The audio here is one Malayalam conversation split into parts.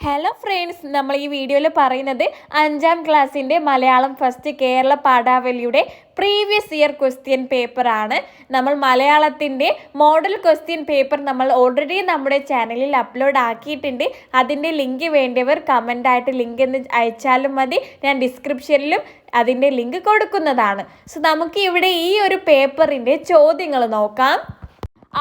ഹലോ ഫ്രണ്ട്സ്, നമ്മൾ ഈ വീഡിയോയിൽ പറയുന്നത് 5ാം ക്ലാസ്സിൻ്റെ മലയാളം ഫസ്റ്റ് കേരള പാഠാവലിയുടെ പ്രീവിയസ് ഇയർ ക്വസ്റ്റ്യൻ പേപ്പറാണ്. നമ്മൾ മലയാളത്തിൻ്റെ മോഡൽ ക്വസ്റ്റ്യൻ പേപ്പർ നമ്മൾ ഓൾറെഡി നമ്മുടെ ചാനലിൽ അപ്ലോഡ് ആക്കിയിട്ടുണ്ട്. അതിൻ്റെ ലിങ്ക് വേണ്ടിയവർ കമൻ്റായിട്ട് ലിങ്ക് എന്ന് അയച്ചാലും മതി. ഞാൻ ഡിസ്ക്രിപ്ഷനിലും അതിൻ്റെ ലിങ്ക് കൊടുക്കുന്നതാണ്. സോ നമുക്ക് ഇവിടെ ഈ ഒരു പേപ്പറിൻ്റെ ചോദ്യങ്ങൾ നോക്കാം.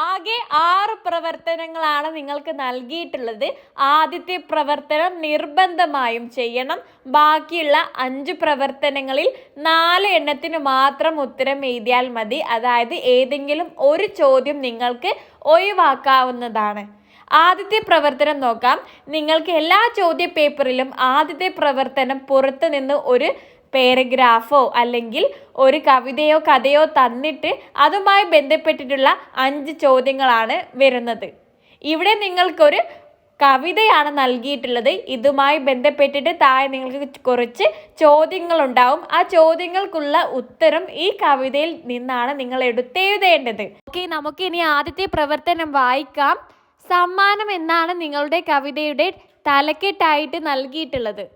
ആകെ 6 പ്രവർത്തനങ്ങളാണ് നിങ്ങൾക്ക് നൽകിയിട്ടുള്ളത്. ആദ്യത്തെ പ്രവർത്തനം നിർബന്ധമായും ചെയ്യണം. ബാക്കിയുള്ള 5 പ്രവർത്തനങ്ങളിൽ 4 എണ്ണത്തിന് മാത്രം ഉത്തരം എഴുതിയാൽ മതി. അതായത് ഏതെങ്കിലും ഒരു ചോദ്യം നിങ്ങൾക്ക് ഒഴിവാക്കാവുന്നതാണ്. ആദ്യത്തെ പ്രവർത്തനം നോക്കാം. നിങ്ങൾക്ക് എല്ലാ ചോദ്യ പേപ്പറിലും ആദ്യത്തെ പ്രവർത്തനം പുറത്തു നിന്ന് ഒരു പാരഗ്രാഫോ അല്ലെങ്കിൽ ഒരു കവിതയോ കഥയോ തന്നിട്ട് അതുമായി ബന്ധപ്പെട്ടിട്ടുള്ള 5 ചോദ്യങ്ങളാണ് വരുന്നത്. ഇവിടെ നിങ്ങൾക്കൊരു കവിതയാണ് നൽകിയിട്ടുള്ളത്. ഇതുമായി ബന്ധപ്പെട്ടിട്ട് താഴെ നിങ്ങൾക്ക് കുറച്ച് ചോദ്യങ്ങളുണ്ടാവും. ആ ചോദ്യങ്ങൾക്കുള്ള ഉത്തരം ഈ കവിതയിൽ നിന്നാണ് നിങ്ങൾ എടുത്തെഴുതേണ്ടത്. ഓക്കെ, നമുക്കിനി ആദ്യത്തെ പ്രവർത്തനം വായിക്കാം. സമ്മാനം എന്നാണ് നിങ്ങളുടെ കവിതയുടെ തലക്കെട്ടായിട്ട് നൽകിയിട്ടുള്ളത്.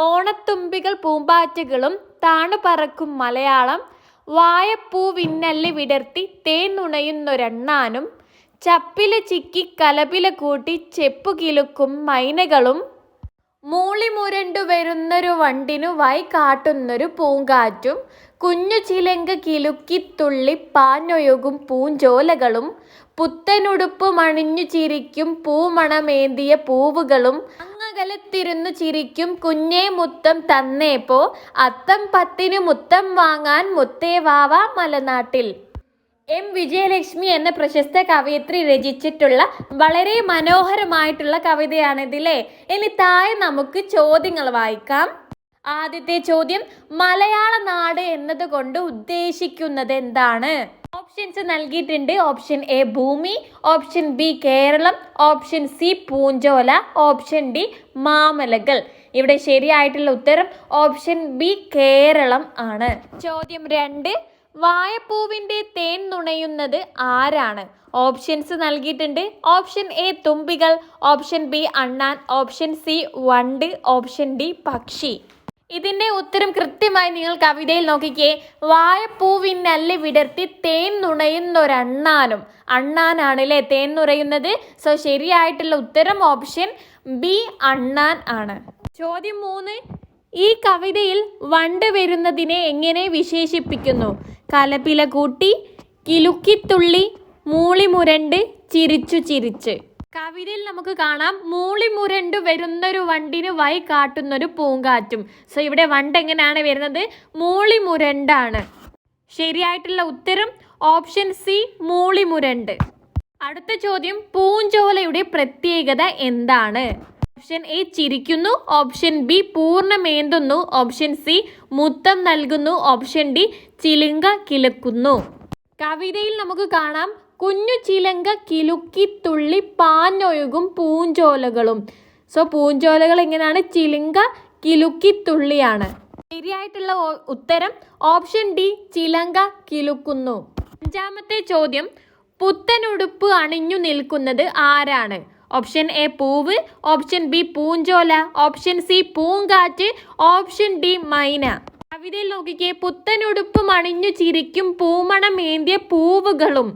ഓണത്തുമ്പികൾ പൂമ്പാറ്റകളും താണുപറക്കും മലയാളം, വായപ്പൂവിന്നല്ല് വിടർത്തി തേൻ നുണയുന്നൊരണ്ണാനും, ചപ്പില ചിക്കി കലപില കൂട്ടി ചെപ്പു കിലുക്കും മൈനകളും, മൂളി മുരണ്ടു വരുന്നൊരു വണ്ടിനു വൈ കാട്ടുന്നൊരു പൂങ്കാറ്റും, കുഞ്ഞു ചിലങ്ക കിലുക്കി തുള്ളി പാഞ്ഞൊഴുകും പൂഞ്ചോലകളും, പുത്തനുടുപ്പ് മണിഞ്ഞു ചിരിക്കും പൂമണമേന്തിയ പൂവുകളും, അങ്ങകലത്തിരുന്നു ചിരിക്കും കുഞ്ഞേ മുത്തം തന്നേപ്പോ അത്തം 10 മുത്തം വാങ്ങാൻ മുത്തേ വാവാ മലനാട്ടിൽ. എം വിജയലക്ഷ്മി എന്ന പ്രശസ്ത കവയിത്രി രചിച്ചിട്ടുള്ള വളരെ മനോഹരമായിട്ടുള്ള കവിതയാണിതില്ലേ. ഇനി താഴെ നമുക്ക് ചോദ്യങ്ങൾ വായിക്കാം. ആദ്യത്തെ ചോദ്യം, മലയാള നാട് എന്നതുകൊണ്ട് ഉദ്ദേശിക്കുന്നത് എന്താണ്? ഓപ്ഷൻസ് നൽകിയിട്ടുണ്ട്. ഓപ്ഷൻ എ ഭൂമി, option B Keralam, option C പൂഞ്ചോല, ഓപ്ഷൻ ഡി മാമലകൾ. ഇവിടെ ശരിയായിട്ടുള്ള ഉത്തരം ഓപ്ഷൻ ബി കേരളം ആണ്. ചോദ്യം 2, വായപ്പൂവിൻ്റെ തേൻ നുണയുന്നത് ആരാണ്? ഓപ്ഷൻസ് നൽകിയിട്ടുണ്ട്. ഓപ്ഷൻ എ തുമ്പികൾ, ഓപ്ഷൻ ബി അണ്ണാൻ, ഓപ്ഷൻ സി വണ്ട്, ഓപ്ഷൻ ഡി പക്ഷി. ഇതിൻ്റെ ഉത്തരം കൃത്യമായി നിങ്ങൾ കവിതയിൽ നോക്കിക്കേ. വായപ്പൂവിനല്ല് വിടർത്തി തേൻ നുണയുന്നൊരണ്ണാനും. അണ്ണാനാണ് അല്ലേ തേൻ നുറയുന്നത്. സോ ശരിയായിട്ടുള്ള ഉത്തരം ഓപ്ഷൻ ബി അണ്ണാൻ ആണ്. ചോദ്യം 3, ഈ കവിതയിൽ വണ്ട് വരുന്നതിനെ എങ്ങനെ വിശേഷിപ്പിക്കുന്നു? കലപില കൂട്ടി, കിലുക്കിത്തുള്ളി, മൂളിമുരണ്ട്, ചിരിച്ചു ചിരിച്ച്. കവിതയിൽ നമുക്ക് കാണാം മൂളി മുരണ്ടു വരുന്നൊരു വണ്ടിന് വൈ കാട്ടുന്നൊരു പൂങ്കാറ്റും. സോ ഇവിടെ വണ്ട് എങ്ങനെയാണ് വരുന്നത്? മൂളി മുരണ്ടാണ്. ശരിയായിട്ടുള്ള ഉത്തരം ഓപ്ഷൻ സി മൂളിമുരണ്ട്. അടുത്ത ചോദ്യം, പൂഞ്ചോലയുടെ പ്രത്യേകത എന്താണ്? ഓപ്ഷൻ എ ചിരിക്കുന്നു, ഓപ്ഷൻ ബി പൂർണ്ണമേന്തുന്നു, ഓപ്ഷൻ സി മുത്തം നൽകുന്നു, ഓപ്ഷൻ ഡി ചിലുങ്ക കിലുക്കുന്നു. കവിതയിൽ നമുക്ക് കാണാം കുഞ്ഞു ചിലങ്ക കിലുക്കി തുള്ളി പാഞ്ഞൊഴുകും പൂഞ്ചോലകളും. സോ പൂഞ്ചോലകൾ എങ്ങനെയാണ്? ചിലുങ്ക കിലുക്കി തുള്ളിയാണ്. ശരിയായിട്ടുള്ള ഉത്തരം ഓപ്ഷൻ ഡി ചിലങ്ക കിലുക്കുന്നു. 5ാമത്തെ ചോദ്യം, പുത്തനുടുപ്പ് അണിഞ്ഞു നിൽക്കുന്നത് ആരാണ്? ഓപ്ഷൻ എ പൂവ്, ഓപ്ഷൻ ബി പൂഞ്ചോല, ഓപ്ഷൻ സി പൂങ്കാറ്റ്, ഓപ്ഷൻ ഡി മൈന. കവിതയിൽ നോക്കിക്കേ. പുത്തനുടുപ്പ് അണിഞ്ഞു ചിരിക്കും പൂമണമേന്തിയ പൂവുകളും.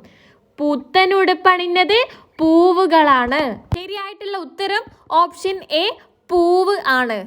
പുത്തനുടുപ്പണിഞ്ഞത് പൂവുകളാണ്. ശരിയായിട്ടുള്ള ഉത്തരം ഓപ്ഷൻ എ പൂവ് ആണ്.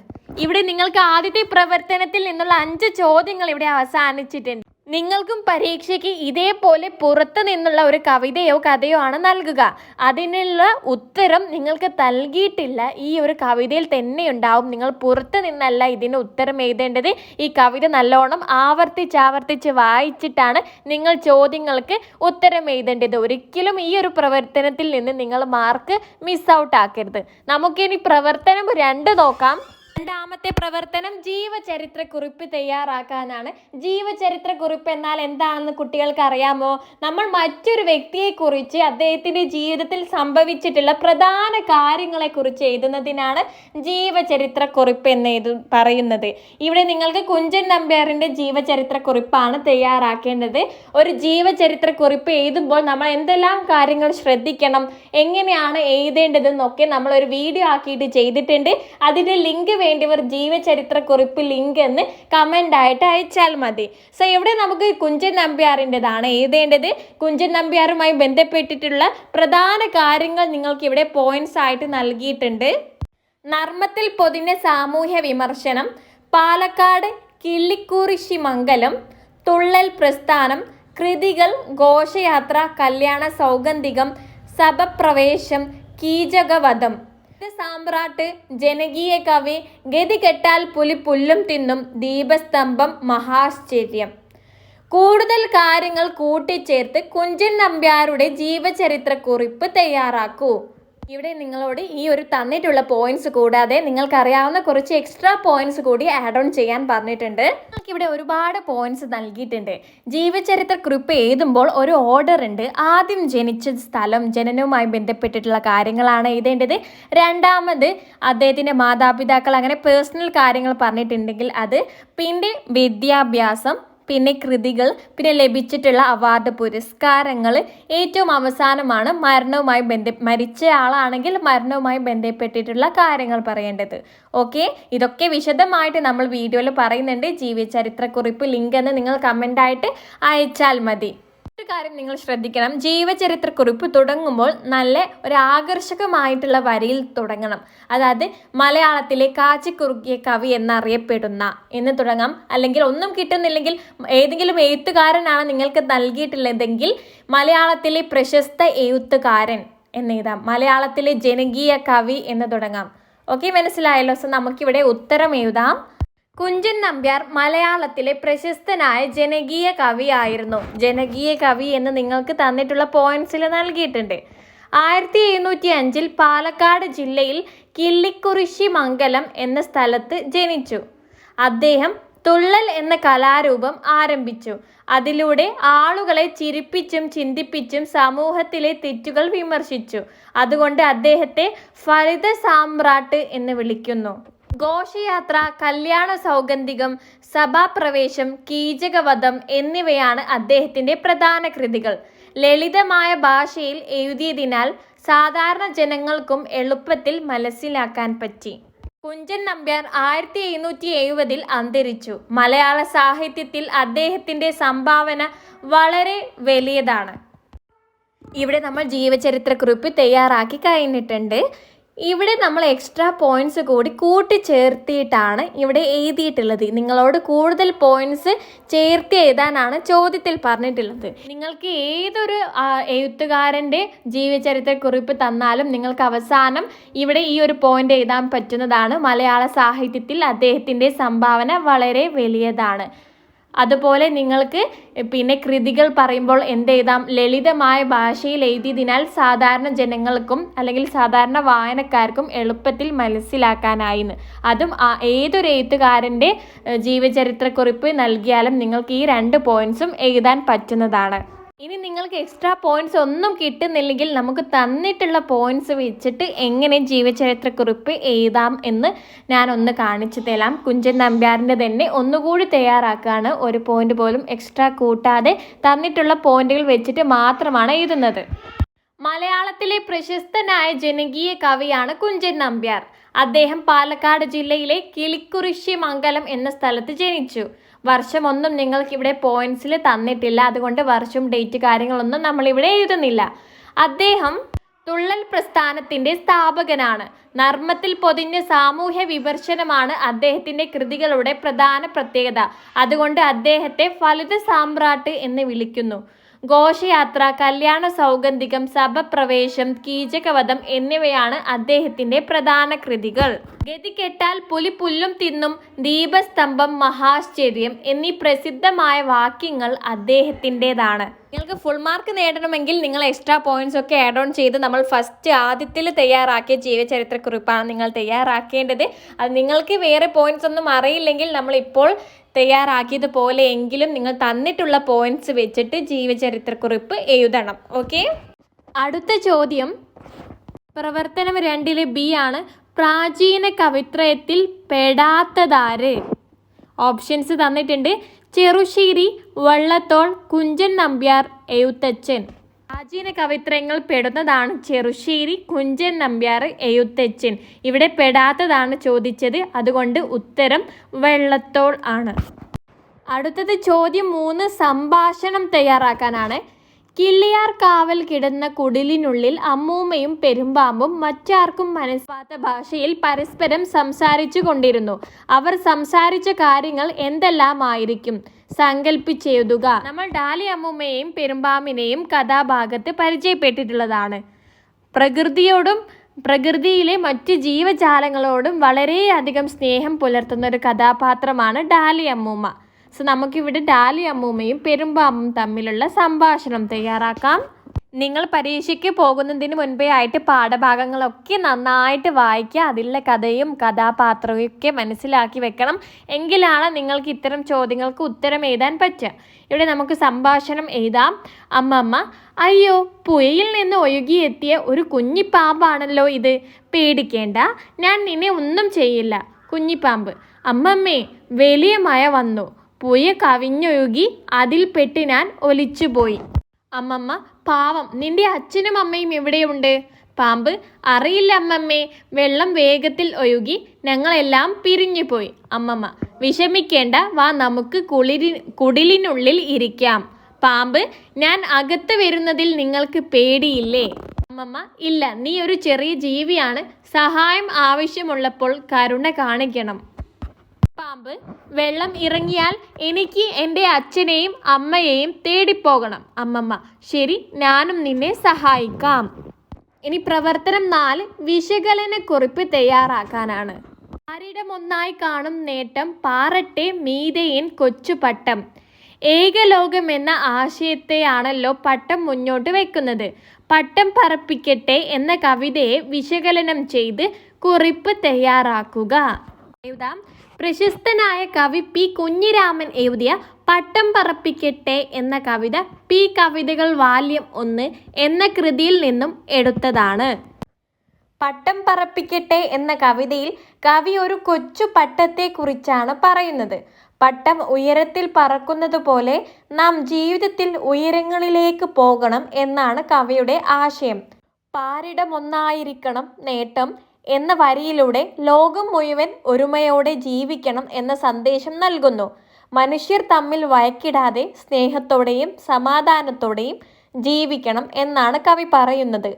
ഇവിടെ നിങ്ങൾക്ക് ആദ്യത്തെ പ്രവർത്തനത്തിൽ നിന്നുള്ള 5 ചോദ്യങ്ങൾ ഇവിടെ അവസാനിച്ചിട്ടുണ്ട്. നിങ്ങൾക്കും പരീക്ഷയ്ക്ക് ഇതേപോലെ പുറത്തു നിന്നുള്ള ഒരു കവിതയോ കഥയോ ആണ് നൽകുക. അതിനുള്ള ഉത്തരം നിങ്ങൾക്ക് നൽകിയിട്ടില്ല. ഈ ഒരു കവിതയിൽ തന്നെ ഉണ്ടാവും. നിങ്ങൾ പുറത്തു നിന്നല്ല ഇതിന് ഉത്തരം എഴുതേണ്ടത്. ഈ കവിത നല്ലോണം ആവർത്തിച്ച് വായിച്ചിട്ടാണ് നിങ്ങൾ ചോദ്യങ്ങൾക്ക് ഉത്തരം എഴുതേണ്ടത്. ഒരിക്കലും ഈ ഒരു പ്രവർത്തനത്തിൽ നിന്ന് നിങ്ങൾ മാർക്ക് മിസ് ഔട്ട് ആക്കരുത്. നമുക്കിനി പ്രവർത്തനം 2 നോക്കാം. രണ്ടാമത്തെ പ്രവർത്തനം ജീവചരിത്രക്കുറിപ്പ് തയ്യാറാക്കാനാണ്. ജീവചരിത്രക്കുറിപ്പ് എന്നാൽ എന്താണെന്ന് കുട്ടികൾക്ക് അറിയാമോ? നമ്മൾ മറ്റൊരു വ്യക്തിയെക്കുറിച്ച് അദ്ദേഹത്തിൻ്റെ ജീവിതത്തിൽ സംഭവിച്ചിട്ടുള്ള പ്രധാന കാര്യങ്ങളെക്കുറിച്ച് എഴുതുന്നതിനാണ് ജീവചരിത്രക്കുറിപ്പ് എന്ന് പറയുന്നത്. ഇവിടെ നിങ്ങൾക്ക് കുഞ്ചൻ നമ്പ്യാറിൻ്റെ ജീവചരിത്രക്കുറിപ്പാണ് തയ്യാറാക്കേണ്ടത്. ഒരു ജീവചരിത്രക്കുറിപ്പ് എഴുതുമ്പോൾ നമ്മൾ എന്തെല്ലാം കാര്യങ്ങൾ ശ്രദ്ധിക്കണം, എങ്ങനെയാണ് എഴുതേണ്ടതെന്നൊക്കെ നമ്മൾ ഒരു വീഡിയോ ആക്കിയിട്ട് ചെയ്തിട്ടുണ്ട്. അതിൻ്റെ ലിങ്ക് വേണ്ടിയവർ ജീവചരിത്രക്കുറിപ്പ് ലിങ്ക് എന്ന് കമൻ്റ് ആയിട്ട് അയച്ചാൽ മതി. സോ ഇവിടെ നമുക്ക് കുഞ്ചൻ നമ്പ്യാറിൻ്റെതാണ് എഴുതേണ്ടത്. കുഞ്ചൻ നമ്പ്യാറുമായി ബന്ധപ്പെട്ടിട്ടുള്ള പ്രധാന കാര്യങ്ങൾ നിങ്ങൾക്ക് ഇവിടെ പോയിന്റ്സ് ആയിട്ട് നൽകിയിട്ടുണ്ട്. നർമ്മത്തിൽ പൊതിഞ്ഞ സാമൂഹ്യ വിമർശനം, പാലക്കാട് കിള്ളിക്കുറിശി മംഗലം, തുള്ളൽ പ്രസ്ഥാനം, കൃതികൾ, ഘോഷയാത്ര, കല്യാണ സൗഗന്ധികം, സഭപ്രവേശം, കീചകവധം, സാമ്രാട്ട്, ജനകീയ കവി, ഗതി കെട്ടാൽ പുലി പുല്ലും തിന്നും, ദീപസ്തംഭം, മഹാശ്ചര്യം. കൂടുതൽ കാര്യങ്ങൾ കൂട്ടിച്ചേർത്ത് കുഞ്ചൻ നമ്പ്യാരുടെ ജീവചരിത്രക്കുറിപ്പ് തയ്യാറാക്കൂ. ഇവിടെ നിങ്ങളോട് ഈ ഒരു തന്നിട്ടുള്ള പോയിന്റ്സ് കൂടാതെ നിങ്ങൾക്കറിയാവുന്ന കുറച്ച് എക്സ്ട്രാ പോയിന്റ്സ് കൂടി ആഡ് ഓൺ ചെയ്യാൻ പറഞ്ഞിട്ടുണ്ട്. നമുക്കിവിടെ ഒരുപാട് പോയിന്റ്സ് നൽകിയിട്ടുണ്ട്. ജീവചരിത്രക്കുറിപ്പ് എഴുതുമ്പോൾ ഒരു ഓർഡർ ഉണ്ട്. ആദ്യം ജനിച്ച സ്ഥലം, ജനനവുമായി ബന്ധപ്പെട്ടിട്ടുള്ള കാര്യങ്ങളാണ് എഴുതേണ്ടത്. രണ്ടാമത് അദ്ദേഹത്തിൻ്റെ മാതാപിതാക്കൾ, അങ്ങനെ പേഴ്സണൽ കാര്യങ്ങൾ പറഞ്ഞിട്ടുണ്ടെങ്കിൽ അത്. പിന്നെ വിദ്യാഭ്യാസം, പിന്നെ കൃതികൾ, പിന്നെ ലഭിച്ചിട്ടുള്ള അവാർഡ്, പുരസ്കാരങ്ങൾ. ഏറ്റവും അവസാനമാണ് മരിച്ച ആളാണെങ്കിൽ മരണവുമായി ബന്ധപ്പെട്ടിട്ടുള്ള കാര്യങ്ങൾ പറയേണ്ടത്. ഓക്കെ, ഇതൊക്കെ വിശദമായിട്ട് നമ്മൾ വീഡിയോയിൽ പറയുന്നുണ്ട്. ജീവചരിത്രക്കുറിപ്പ് ലിങ്ക് എന്ന് നിങ്ങൾ കമൻ്റായിട്ട് അയച്ചാൽ മതി. ഒരു കാര്യം നിങ്ങൾ ശ്രദ്ധിക്കണം, ജീവചരിത്രക്കുറിപ്പ് തുടങ്ങുമ്പോൾ നല്ല ഒരു ആകർഷകമായിട്ടുള്ള വരിയിൽ തുടങ്ങണം. അതായത് മലയാളത്തിലെ കാച്ചിക്കുറുക്കിയ കവി എന്നറിയപ്പെടുന്ന എന്ന് തുടങ്ങാം. അല്ലെങ്കിൽ ഒന്നും കിട്ടുന്നില്ലെങ്കിൽ ഏതെങ്കിലും എഴുത്തുകാരനാണ് നിങ്ങൾക്ക് നൽകിയിട്ടുള്ളതെങ്കിൽ മലയാളത്തിലെ പ്രശസ്ത എഴുത്തുകാരൻ എന്നെഴുതാം. മലയാളത്തിലെ ജനകീയ കവി എന്ന് തുടങ്ങാം. ഓക്കെ, മനസ്സിലായല്ലോ? സോ നമുക്കിവിടെ ഉത്തരം എഴുതാം. കുഞ്ചൻ നമ്പ്യാർ മലയാളത്തിലെ പ്രശസ്തനായ ജനകീയ കവിയായിരുന്നു. ജനകീയ കവി എന്ന് നിങ്ങൾക്ക് തന്നിട്ടുള്ള പോയിന്റ്സിൽ നൽകിയിട്ടുണ്ട്. 1705 പാലക്കാട് ജില്ലയിൽ കിള്ളിക്കുറിശി മംഗലം എന്ന സ്ഥലത്ത് ജനിച്ചു. അദ്ദേഹം തുള്ളൽ എന്ന കലാരൂപം ആരംഭിച്ചു. അതിലൂടെ ആളുകളെ ചിരിപ്പിച്ചും ചിന്തിപ്പിച്ചും സമൂഹത്തിലെ തെറ്റുകൾ വിമർശിച്ചു. അതുകൊണ്ട് അദ്ദേഹത്തെ ഫലിത സാമ്രാട്ട് എന്ന് വിളിക്കുന്നു. ഘോഷയാത്ര, കല്യാണ സൗഗന്ധികം, സഭാപ്രവേശം, കീചകവധം എന്നിവയാണ് അദ്ദേഹത്തിൻ്റെ പ്രധാന കൃതികൾ. ലളിതമായ ഭാഷയിൽ എഴുതിയതിനാൽ സാധാരണ ജനങ്ങൾക്കും എളുപ്പത്തിൽ മനസ്സിലാക്കാൻ പറ്റി. കുഞ്ചൻ നമ്പ്യാർ 1770 അന്തരിച്ചു. മലയാള സാഹിത്യത്തിൽ അദ്ദേഹത്തിൻ്റെ സംഭാവന വളരെ വലിയതാണ്. ഇവിടെ നമ്മൾ ജീവചരിത്രക്കുറിപ്പ് തയ്യാറാക്കി കഴിഞ്ഞിട്ടുണ്ട്. ഇവിടെ നമ്മൾ എക്സ്ട്രാ പോയിന്റ്സ് കൂടി കൂട്ടിച്ചേർത്തിയിട്ടാണ് ഇവിടെ എഴുതിയിട്ടുള്ളത്. നിങ്ങളോട് കൂടുതൽ പോയിന്റ്സ് ചേർത്ത് എഴുതാനാണ് ചോദ്യത്തിൽ പറഞ്ഞിട്ടുള്ളത്. നിങ്ങൾക്ക് ഏതൊരു എഴുത്തുകാരൻ്റെ ജീവചരിത്രക്കുറിപ്പ് തന്നാലും നിങ്ങൾക്ക് അവസാനം ഇവിടെ ഈ ഒരു പോയിന്റ് എഴുതാൻ പറ്റുന്നതാണ്. മലയാള സാഹിത്യത്തിൽ അദ്ദേഹത്തിൻ്റെ സംഭാവന വളരെ വലിയതാണ്. അതുപോലെ നിങ്ങൾക്ക് പിന്നെ കൃതികൾ പറയുമ്പോൾ എന്തെഴുതാം? ലളിതമായ ഭാഷയിൽ എഴുതിയതിനാൽ സാധാരണ ജനങ്ങൾക്കും അല്ലെങ്കിൽ സാധാരണ വായനക്കാർക്കും എളുപ്പത്തിൽ മനസ്സിലാക്കാനായിന്ന്. അതും ഏതൊരു എഴുത്തുകാരൻ്റെ ജീവചരിത്രക്കുറിപ്പ് നൽകിയാലും നിങ്ങൾക്ക് ഈ 2 പോയിന്റ്സും എഴുതാൻ പറ്റുന്നതാണ്. ഇനി നിങ്ങൾക്ക് എക്സ്ട്രാ പോയിന്റ്സ് ഒന്നും കിട്ടുന്നില്ലെങ്കിൽ നമുക്ക് തന്നിട്ടുള്ള പോയിന്റ്സ് വെച്ചിട്ട് എങ്ങനെ ജീവചരിത്രക്കുറിപ്പ് എഴുതാം എന്ന് ഞാനൊന്ന് കാണിച്ചു തരാം. കുഞ്ചൻ നമ്പ്യാറിൻ്റെ തന്നെ ഒന്നുകൂടി തയ്യാറാക്കുകയാണ്. ഒരു പോയിന്റ് പോലും എക്സ്ട്രാ കൂട്ടാതെ തന്നിട്ടുള്ള പോയിന്റുകൾ വെച്ചിട്ട് മാത്രമാണ് എഴുതുന്നത്. മലയാളത്തിലെ പ്രശസ്തനായ ജനകീയ കവിയാണ് കുഞ്ചൻ നമ്പ്യാർ. അദ്ദേഹം പാലക്കാട് ജില്ലയിലെ കിളിക്കുറിശി മംഗലം എന്ന സ്ഥലത്ത് ജനിച്ചു. വർഷമൊന്നും നിങ്ങൾക്ക് ഇവിടെ പോയിന്റ്സിൽ തന്നിട്ടില്ല, അതുകൊണ്ട് വർഷം, ഡേറ്റ് കാര്യങ്ങളൊന്നും നമ്മളിവിടെ എഴുതുന്നില്ല. അദ്ദേഹം തുള്ളൽ പ്രസ്ഥാനത്തിൻ്റെ സ്ഥാപകനാണ്. നർമ്മത്തിൽ പൊതിഞ്ഞ സാമൂഹ്യ വിമർശനമാണ് അദ്ദേഹത്തിൻ്റെ കൃതികളുടെ പ്രധാന പ്രത്യേകത. അതുകൊണ്ട് അദ്ദേഹത്തെ ഫലിത സാമ്രാട്ട് എന്ന് വിളിക്കുന്നു. ഘോഷയാത്ര, കല്യാണ സൗഗന്ധികം, സഭപ്രവേശം, കീചകവധം എന്നിവയാണ് അദ്ദേഹത്തിൻ്റെ പ്രധാന കൃതികൾ. ഗതി കെട്ടാൽ പുലി പുല്ലും തിന്നും, ദീപസ്തംഭം, മഹാശ്ചര്യം എന്നീ പ്രസിദ്ധമായ വാക്യങ്ങൾ അദ്ദേഹത്തിൻ്റെതാണ്. നിങ്ങൾക്ക് ഫുൾ മാർക്ക് നേടണമെങ്കിൽ നിങ്ങൾ എക്സ്ട്രാ പോയിന്റ്സ് ഒക്കെ ആഡ് ഓൺ ചെയ്ത് നമ്മൾ ആദ്യത്തിൽ തയ്യാറാക്കിയ ജീവചരിത്രക്കുറിപ്പാണ് നിങ്ങൾ തയ്യാറാക്കേണ്ടത്. അത് നിങ്ങൾക്ക് വേറെ പോയിന്റ്സ് ഒന്നും അറിയില്ലെങ്കിൽ നമ്മളിപ്പോൾ തയ്യാറാക്കിയതുപോലെ എങ്കിലും നിങ്ങൾ തന്നിട്ടുള്ള പോയിന്റ്സ് വെച്ചിട്ട് ജീവചരിത്രക്കുറിപ്പ് എഴുതണം. ഓക്കെ, അടുത്ത ചോദ്യം പ്രവർത്തനം 2 ബി ആണ്. പ്രാചീന കവിത്രയത്തിൽ പെടാത്തതാര്? ഓപ്ഷൻസ് തന്നിട്ടുണ്ട്. ചെറുശ്ശേരി, വള്ളത്തോൾ, കുഞ്ചൻ നമ്പ്യാർ, എഴുത്തച്ഛൻ. പ്രാചീന കവിത്രയങ്ങൾ പെടുന്നതാണ് ചെറുശ്ശേരി, കുഞ്ചൻ നമ്പ്യാർ, എഴുത്തച്ഛൻ. ഇവിടെ പെടാത്തതാണ് ചോദിച്ചത്, അതുകൊണ്ട് ഉത്തരം വള്ളത്തോൾ ആണ്. അടുത്തത് ചോദ്യം 3 സംഭാഷണം തയ്യാറാക്കാനാണ്. കിള്ളിയാർ കാവൽ കിടന്ന കുടിലിനുള്ളിൽ അമ്മൂമ്മയും പെരുമ്പാമ്പും മറ്റാർക്കും മനസ്സിലാവാത്ത ഭാഷയിൽ പരസ്പരം സംസാരിച്ചു കൊണ്ടിരുന്നു. അവർ സംസാരിച്ച കാര്യങ്ങൾ എന്തെല്ലാമായിരിക്കും? സങ്കല്പിച്ചെഴുതുക. നമ്മൾ ഡാലി അമ്മൂമ്മയെയും പെരുമ്പാമ്പിനെയും കഥാഭാഗത്ത് പരിചയപ്പെട്ടിട്ടുള്ളതാണ്. പ്രകൃതിയോടും പ്രകൃതിയിലെ മറ്റ് ജീവജാലങ്ങളോടും വളരെയധികം സ്നേഹം പുലർത്തുന്ന ഒരു കഥാപാത്രമാണ് ഡാലി അമ്മൂമ്മ. സോ നമുക്കിവിടെ ഡാലി അമ്മൂമ്മയും പെരുമ്പാമ്പും തമ്മിലുള്ള സംഭാഷണം തയ്യാറാക്കാം. നിങ്ങൾ പരീക്ഷയ്ക്ക് പോകുന്നതിന് മുൻപേ ആയിട്ട് പാഠഭാഗങ്ങളൊക്കെ നന്നായിട്ട് വായിക്കുക. അതിലെ കഥയും കഥാപാത്രവും ഒക്കെ മനസ്സിലാക്കി വെക്കണം. എങ്കിലാണ് നിങ്ങൾക്ക് ഇത്തരം ചോദ്യങ്ങൾക്ക് ഉത്തരം എഴുതാൻ പറ്റുക. ഇവിടെ നമുക്ക് സംഭാഷണം എഴുതാം. അമ്മമ്മ: അയ്യോ, പുഴയിൽ നിന്ന് ഒഴുകിയെത്തിയ ഒരു കുഞ്ഞിപ്പാമ്പാണല്ലോ ഇത്. പേടിക്കേണ്ട, ഞാൻ നിന്നെ ഒന്നും ചെയ്യില്ല. കുഞ്ഞിപ്പാമ്പ്: അമ്മമ്മേ, വലിയ മഴ വന്നു. പുഴ കവിഞ്ഞൊഴുകി, അതിൽപ്പെട്ട് ഞാൻ ഒലിച്ചുപോയി. അമ്മമ്മ: പാവം, നിന്റെ അച്ഛനും അമ്മയും എവിടെയുണ്ട്? പാമ്പ്: അറിയില്ല അമ്മമ്മേ, വെള്ളം വേഗത്തിൽ ഒഴുകി ഞങ്ങളെല്ലാം പിരിഞ്ഞുപോയി. അമ്മമ്മ: വിഷമിക്കേണ്ട, വാ നമുക്ക് കുടിലിനുള്ളിൽ ഇരിക്കാം. പാമ്പ്: ഞാൻ അകത്ത് വരുന്നതിൽ നിങ്ങൾക്ക് പേടിയില്ലേ? അമ്മമ്മ: ഇല്ല, നീ ഒരു ചെറിയ ജീവിയാണ്. സഹായം ആവശ്യമുള്ളപ്പോൾ കരുണ കാണിക്കണം. പാമ്പ്: വെള്ളം ഇറങ്ങിയാൽ എനിക്ക് എൻ്റെ അച്ഛനെയും അമ്മയെയും തേടിപ്പോകണം. അമ്മമ്മ: ശരി, ഞാനും നിന്നെ സഹായിക്കാം. ഇനി പ്രവർത്തനം 4 വിശകലനക്കുറിപ്പ് തയ്യാറാക്കാനാണ്. ആരിടമൊന്നായി കാണും നേട്ടം, പാറട്ടെ മീതെയിൻ കൊച്ചുപട്ടം. ഏകലോകം എന്ന ആശയത്തെയാണല്ലോ പട്ടം മുന്നോട്ട് വെക്കുന്നത്. പട്ടം പറപ്പിക്കട്ടെ എന്ന കവിതയെ വിശകലനം ചെയ്ത് കുറിപ്പ് തയ്യാറാക്കുക. എഴുതാം. പ്രശസ്തനായ കവി പി കുഞ്ഞിരാമൻ എഴുതിയ പട്ടം പറപ്പിക്കട്ടെ എന്ന കവിത പി കവിതകൾ വാല്യം 1 എന്ന കൃതിയിൽ നിന്നും എടുത്തതാണ്. പട്ടം പറപ്പിക്കട്ടെ എന്ന കവിതയിൽ കവി ഒരു കൊച്ചു പട്ടത്തെക്കുറിച്ചാണ് പറയുന്നത്. പട്ടം ഉയരത്തിൽ പറക്കുന്നത് പോലെ നാം ജീവിതത്തിൽ ഉയരങ്ങളിലേക്ക് പോകണം എന്നാണ് കവിയുടെ ആശയം. പാരിടമൊന്നായിരിക്കണം നേട്ടം എന്ന വരിയിലൂടെ ലോകം മുഴുവൻ ഒരുമയോടെ ജീവിക്കണം എന്ന സന്ദേശം നൽകുന്നു. മനുഷ്യർ തമ്മിൽ വഴക്കിടാതെ സ്നേഹത്തോടെയും സമാധാനത്തോടെയും ജീവിക്കണം എന്നാണ് കവി പറയുന്നത്.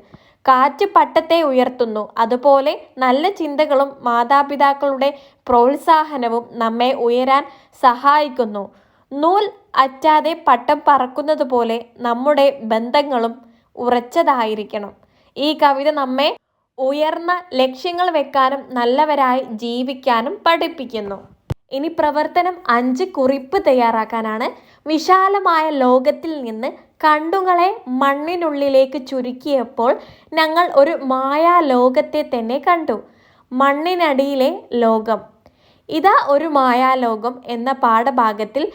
കാറ്റ് പട്ടത്തെ ഉയർത്തുന്നു. അതുപോലെ നല്ല ചിന്തകളും മാതാപിതാക്കളുടെ പ്രോത്സാഹനവും നമ്മെ ഉയരാൻ സഹായിക്കുന്നു. നൂൽ അറ്റാതെ പട്ടം പറക്കുന്നത് പോലെ നമ്മുടെ ബന്ധങ്ങളും ഉറച്ചതായിരിക്കണം. ഈ കവിത നമ്മെ ഉയർന്ന ലക്ഷ്യങ്ങൾ വെക്കാനും നല്ലവരായി ജീവിക്കാനും പഠിപ്പിക്കുന്നു. ഇനി പ്രവർത്തനം 5 കുറിപ്പ് തയ്യാറാക്കാനാണ്. വിശാലമായ ലോകത്തിൽ നിന്ന് കണ്ണുകളെ മണ്ണിനുള്ളിലേക്ക് ചുരുക്കിയപ്പോൾ ഞങ്ങൾ ഒരു മായാലോകത്തെ തന്നെ കണ്ടു. മണ്ണിനടിയിലെ ലോകം. ഇതാ ഒരു മായാലോകം എന്ന പാഠഭാഗത്തിൽ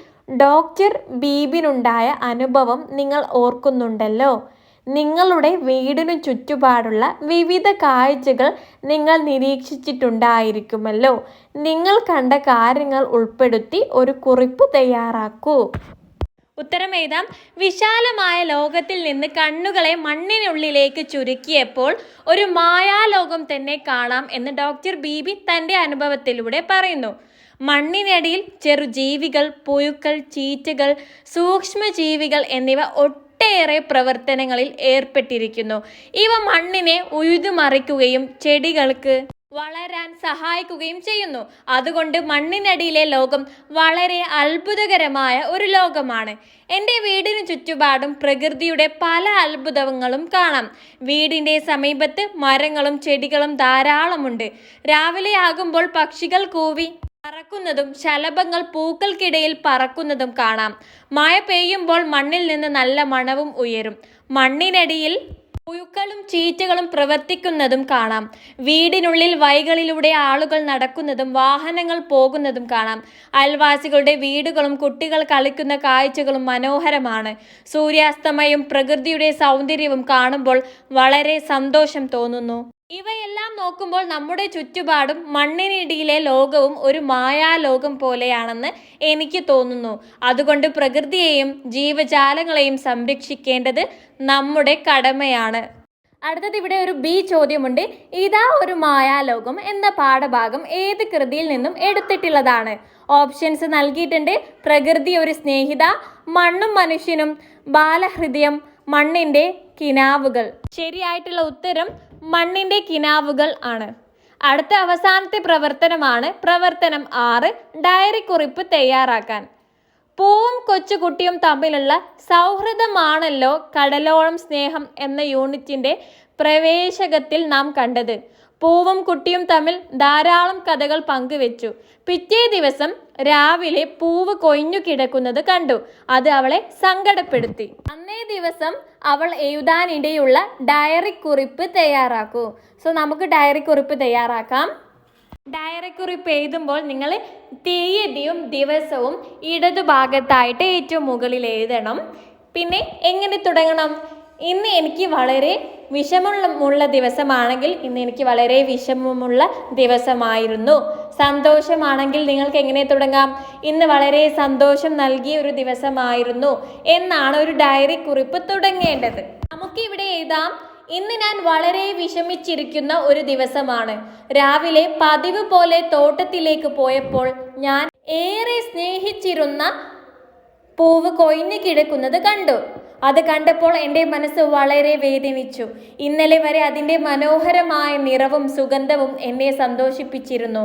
ഡോക്ടർ ബീബിനുണ്ടായ അനുഭവം നിങ്ങൾ ഓർക്കുന്നുണ്ടല്ലോ. നിങ്ങളുടെ വീടിനു ചുറ്റുപാടുള്ള വിവിധ കാഴ്ചകൾ നിങ്ങൾ നിരീക്ഷിച്ചിട്ടുണ്ടായിരിക്കുമല്ലോ. നിങ്ങൾ കണ്ട കാര്യങ്ങൾ ഉൾപ്പെടുത്തി ഒരു കുറിപ്പ് തയ്യാറാക്കൂ. ഉത്തരം എഴുതാം. വിശാലമായ ലോകത്തിൽ നിന്ന് കണ്ണുകളെ മണ്ണിനുള്ളിലേക്ക് ചുരുക്കിയപ്പോൾ ഒരു മായാലോകം തന്നെ കാണാം എന്ന് ഡോക്ടർ ബീബി തൻ്റെ അനുഭവത്തിലൂടെ പറയുന്നു. മണ്ണിനടിയിൽ ചെറുജീവികൾ, പുഴുക്കൾ, ചീറ്റകൾ, സൂക്ഷ്മജീവികൾ എന്നിവ ഒട്ടേറെ പ്രവർത്തനങ്ങളിൽ ഏർപ്പെട്ടിരിക്കുന്നു. ഇവ മണ്ണിനെ ഉഴുതുമറിക്കുകയും ചെടികൾക്ക് വളരാൻ സഹായിക്കുകയും ചെയ്യുന്നു. അതുകൊണ്ട് മണ്ണിനടിയിലെ ലോകം വളരെ അത്ഭുതകരമായ ഒരു ലോകമാണ്. എൻ്റെ വീടിന് ചുറ്റുപാടും പ്രകൃതിയുടെ പല അത്ഭുതങ്ങളും കാണാം. വീടിൻ്റെ സമീപത്ത് മരങ്ങളും ചെടികളും ധാരാളമുണ്ട്. രാവിലെ ആകുമ്പോൾ പക്ഷികൾ കൂവി പറക്കുന്നതും ശലഭങ്ങൾ പൂക്കൾക്കിടയിൽ പറക്കുന്നതും കാണാം. മഴ പെയ്യുമ്പോൾ മണ്ണിൽ നിന്ന് നല്ല മണവും ഉയരും. മണ്ണിനടിയിൽ പുഴുക്കളും ചീറ്റകളും പ്രവർത്തിക്കുന്നതും കാണാം. വീടിനുള്ളിൽ വഴികളിലൂടെ ആളുകൾ നടക്കുന്നതും വാഹനങ്ങൾ പോകുന്നതും കാണാം. അയൽവാസികളുടെ വീടുകളും കുട്ടികൾ കളിക്കുന്ന കാഴ്ചകളും മനോഹരമാണ്. സൂര്യാസ്തമയവും പ്രകൃതിയുടെ സൗന്ദര്യവും കാണുമ്പോൾ വളരെ സന്തോഷം തോന്നുന്നു. ഇവയെല്ലാം നോക്കുമ്പോൾ നമ്മുടെ ചുറ്റുപാടും മണ്ണിനിടയിലെ ലോകവും ഒരു മായാലോകം പോലെയാണെന്ന് എനിക്ക് തോന്നുന്നു. അതുകൊണ്ട് പ്രകൃതിയെയും ജീവജാലങ്ങളെയും സംരക്ഷിക്കേണ്ടത് നമ്മുടെ കടമയാണ്. അടുത്തത് ഇവിടെ ഒരു ബി ചോദ്യമുണ്ട്. ഇതാ ഒരു മായാലോകം എന്ന പാഠഭാഗം ഏത് കൃതിയിൽ നിന്നും എടുത്തിട്ടുള്ളതാണ്? ഓപ്ഷൻസ് നൽകിയിട്ടുണ്ട്. പ്രകൃതി ഒരു സ്നേഹിത, മണ്ണും മനുഷ്യനും, ബാലഹൃദയം, മണ്ണിന്റെ കിനാവുകൾ. ശരിയായിട്ടുള്ള ഉത്തരം മണ്ണിന്റെ കിനാവുകൾ ആണ്. അടുത്ത അവസാനത്തെ പ്രവർത്തനമാണ് പ്രവർത്തനം 6, ഡയറി കുറിപ്പ് തയ്യാറാക്കാൻ. പൂവും കൊച്ചുകുട്ടിയും തമ്മിലുള്ള സൗഹൃദമാണല്ലോ കടലോളം സ്നേഹം എന്ന യൂണിറ്റിന്റെ പ്രവേശകത്തിൽ നാം കണ്ടത്. പൂവും കുട്ടിയും തമ്മിൽ ധാരാളം കഥകൾ പങ്കുവെച്ചു. പിറ്റേ ദിവസം രാവിലെ പൂവ് കൊഴിഞ്ഞു കിടക്കുന്നത് കണ്ടു. അത് അവളെ സങ്കടപ്പെടുത്തി. അന്നേ ദിവസം അവൾ എഴുതാനിടയുള്ള ഡയറി കുറിപ്പ് തയ്യാറാക്കൂ. സോ നമുക്ക് ഡയറി കുറിപ്പ് തയ്യാറാക്കാം. ഡയറി കുറിപ്പ് എഴുതുമ്പോൾ നിങ്ങൾ തീയതിയും ദിവസവും ഇടതുഭാഗത്തായിട്ട് ഏറ്റവും മുകളിൽ എഴുതണം. പിന്നെ എങ്ങനെ തുടങ്ങണം? ഇന്ന് എനിക്ക് വളരെ വിഷമമുള്ള ദിവസമാണെങ്കിൽ ഇന്ന് എനിക്ക് വളരെ വിഷമമുള്ള ദിവസമായിരുന്നു. സന്തോഷമാണെങ്കിൽ നിങ്ങൾക്ക് എങ്ങനെ തുടങ്ങാം? ഇന്ന് വളരെ സന്തോഷം നൽകിയ ഒരു ദിവസമായിരുന്നു എന്നാണ് ഒരു ഡയറി കുറിപ്പ് തുടങ്ങേണ്ടത്. നമുക്കിവിടെ എഴുതാം, ഇന്ന് ഞാൻ വളരെ വിഷമിച്ചിരിക്കുന്ന ഒരു ദിവസമാണ്. രാവിലെ പതിവ് പോലെ തോട്ടത്തിലേക്ക് പോയപ്പോൾ ഞാൻ ഏറെ സ്നേഹിച്ചിരുന്ന പൂവ് കൊഴിഞ്ഞു കിടക്കുന്നത് കണ്ടു. അത് കണ്ടപ്പോൾ എൻ്റെ മനസ്സ് വളരെ വേദനിച്ചു. ഇന്നലെ വരെ അതിൻ്റെ മനോഹരമായ നിറവും സുഗന്ധവും എന്നെ സന്തോഷിപ്പിച്ചിരുന്നു.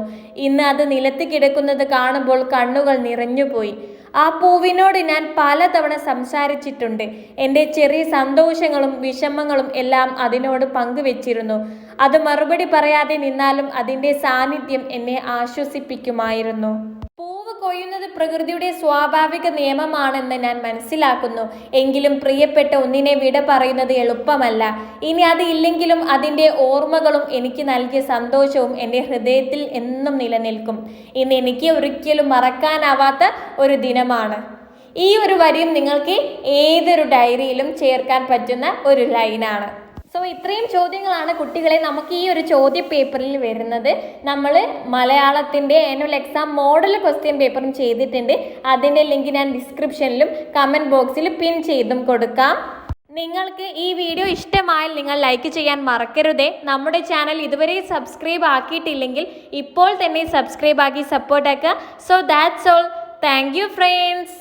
ഇന്ന് അത് നിലത്ത് കിടക്കുന്നത് കാണുമ്പോൾ കണ്ണുകൾ നിറഞ്ഞുപോയി. ആ പൂവിനോട് ഞാൻ പലതവണ സംസാരിച്ചിട്ടുണ്ട്. എൻ്റെ ചെറിയ സന്തോഷങ്ങളും വിഷമങ്ങളും എല്ലാം അതിനോട് പങ്കുവെച്ചിരുന്നു. അത് മറുപടി പറയാതെ നിന്നാലും അതിൻ്റെ സാന്നിധ്യം എന്നെ ആശ്വസിപ്പിക്കുമായിരുന്നു. പൂവ് കൊയ്യുന്നത് പ്രകൃതിയുടെ സ്വാഭാവിക നിയമമാണെന്ന് ഞാൻ മനസ്സിലാക്കുന്നു. എങ്കിലും പ്രിയപ്പെട്ട ഒന്നിനെ വിട പറയുന്നത് എളുപ്പമല്ല. ഇനി അത് ഇല്ലെങ്കിലും അതിൻ്റെ ഓർമ്മകളും എനിക്ക് നൽകിയ സന്തോഷവും എൻ്റെ ഹൃദയത്തിൽ എന്നും നിലനിൽക്കും. ഇന്ന് എനിക്ക് ഒരിക്കലും മറക്കാനാവാത്ത ഒരു ദിനമാണ്. ഈ ഒരു വരിയും നിങ്ങൾക്ക് ഏതൊരു ഡയറിയിലും ചേർക്കാൻ പറ്റുന്ന ഒരു ലൈനാണ്. സോ ഇത്രയും ചോദ്യങ്ങളാണ് കുട്ടികളെ നമുക്ക് ഈ ഒരു ചോദ്യ പേപ്പറിൽ വരുന്നത്. നമ്മൾ മലയാളത്തിൻ്റെ ആനുവൽ എക്സാം മോഡൽ ക്വസ്റ്റ്യൻ പേപ്പറും ചെയ്തിട്ടുണ്ട്. അതിൻ്റെ ലിങ്ക് ഞാൻ ഡിസ്ക്രിപ്ഷനിലും കമൻറ്റ് ബോക്സിൽ പിൻ ചെയ്തും കൊടുക്കാം. നിങ്ങൾക്ക് ഈ വീഡിയോ ഇഷ്ടമായാൽ നിങ്ങൾ ലൈക്ക് ചെയ്യാൻ മറക്കരുതേ. നമ്മുടെ ചാനൽ ഇതുവരെ സബ്സ്ക്രൈബ് ആക്കിയിട്ടില്ലെങ്കിൽ ഇപ്പോൾ തന്നെ സബ്സ്ക്രൈബ് ആക്കി സപ്പോർട്ട് ആക്കുക. So that's all. Thank you friends.